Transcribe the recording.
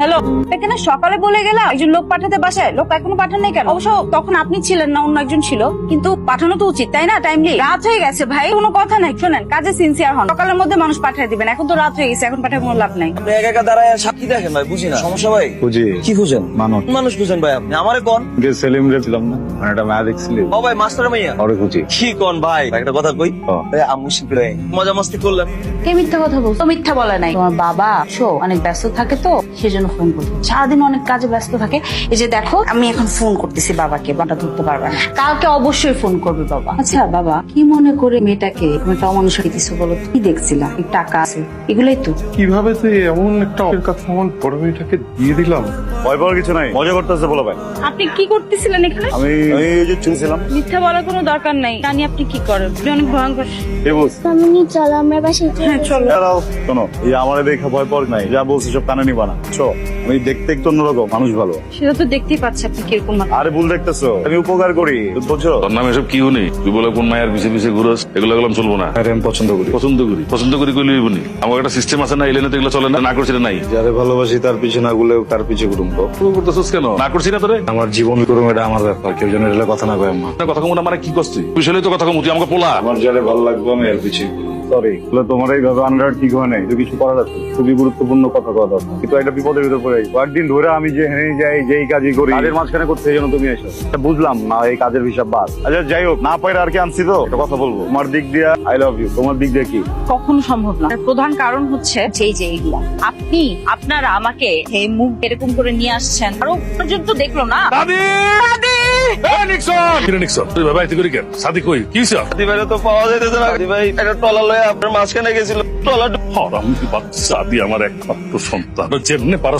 Hello, এখানে সকালে বলে গেলাম একজন লোক পাঠাতে বাসায়, লোক এখনো পাঠান নাই কেন? অবশ্য তখন আপনি ছিলেন না, অন্য একজন ছিল, কিন্তু পাঠানো তো উচিত তাই না? টাইমলি রাত হয়ে গেছে ভাই, কোনো কথা নাই। শোনেন, কাজে সিনসিয়ার হন, সকালের মধ্যে মানুষ পাঠিয়ে দিবেন। এখন তো রাত হয়ে গেছে, এখন পাঠায় কোনো লাভ নাই। আপনি একা একা দাঁড়ায় সাক্ষী দেখেন ভাই, বুঝি না সমস্যা ভাই। বুঝি কি খুঁজেন? মানুষ মানুষ খুঁজেন ভাই আপনি? আমারে কোন সেলিম ছিলাম না, মানে একটা মায়া দেখছিলি ও ভাই, মাস্টার মাইয়া ওরে খুঁজি। কি কোন ভাই? একটা কথা কই, ও। আম্মু শিখলে মজা মস্তি করলেন। কে মিথ্যা কথা বলছো? মিথ্যা বলে নাই। তোমার বাবা অনেক ব্যস্ত থাকে তো, সেজন্য ফোন করছি। সারাদিন অনেক কাজে ব্যস্ত থাকে। এই যে দেখো, আমি এখন ফোন করতেছি বাবাকে, বাবা ধরতে পারবে না। কালকে অবশ্যই ফোন করবে বাবা। আচ্ছা বাবা, কি মনে করে মেয়েটাকে তুমি একটা অমানুষ দিতেছো বলো? কি দেখছিলা? কি টাকা আছে, এগুলোই তো। কিভাবে তুই এমন একটা কথা আমার বড় মেয়েটাকে দিয়ে দিলাম? ভয় পাওয়ার কিছু নাই, মজা করতেছে বলো ভাই। আপনি কি করতেছিলেন এখানে? আমি এই যে চুলছিলাম। মিথ্যা বলার কোনো দরকার নাই। জানি আপনি কি করেন, আপনি অনেক ভয়ঙ্কর। এ বুঝ মামনি চলো আমরা বাসায় যাই। হ্যাঁ চলো। দাঁড়াও, শোনো, এই আমারে দেখে ভয় পাওয়ার নাই, যা বলছি সব কানে নিবা না। চো, আমি দেখতে একটু অন্যরকম, মানুষ ভালো। সেটা তো দেখতেই পাচ্ছি আপনি কিরকম মানুষ। আরে ভুল দেখতেছো, আমি উপকার করি, বুঝছো? তোর নামে এসব কি হনি? তুই বলে কোন মায়ের পিছে পিছে ঘুরস, এগুলো গেলাম চলবো না। আরে আমি পছন্দ করি। পছন্দ করি কইলি বনি। আমার একটা সিস্টেম আছে না, এলেনে তো এগুলো চলে না। না করছি না নাই যারে ভালোবাসি তার পিছে না গুলেও তার পিছে ঘুরুম তো। শুরু করতেছিস কেন? না করছি না তোরে। আমার জীবন করুম, এটা আমার ব্যাপার, কেউ যেন এটা কথা না কয় আম্মা। কথা কমু না মানে কি করছি? বিষয় তো কথা কমু, তুই আমাকে পোলা। আমার যারে ভালো লাগবে আমি এর পিছে সরি, তোমার এইভাবে আন্ডার ঠিক হয় নাই, কিছু করার আছে। খুবই গুরুত্বপূর্ণ কথা কথা, কিন্তু একটা বিপদের ভিতরে পড়ে কয়েকদিন ধরে আমি যে যাই, যেই কাজই করি, কাজের মাঝখানে করতে এই জন্য তুমি এসো। এটা বুঝলাম না, এই কাজের হিসাব বাদ। আচ্ছা যাই হোক, না পাইলে আর কি আনছি তো একটা কথা বলবো। তোমার দিক দিয়ে আই লাভ ইউ, তোমার দিক দিয়ে কি? কখনো সম্ভব না। তার প্রধান কারণ হচ্ছে যে এইগুলা আপনারা আমাকে এই মুখ এরকম করে নিয়ে আসছেন, আরো পর্যন্ত দেখলো না। দাদি নিক্সন তুই ভাই তুই করি কেন? সাদি কই কি হইছে? দাদি ভাই তো পাওয়া যাইতেছে না। দাদি ভাই একটা ট্রলার লয়ে আপনার মাঝখানে গেছিল, ট্রলার হারাম বাচ্চা, সাদি আমার একমাত্র সন্তান, যেমনে পারস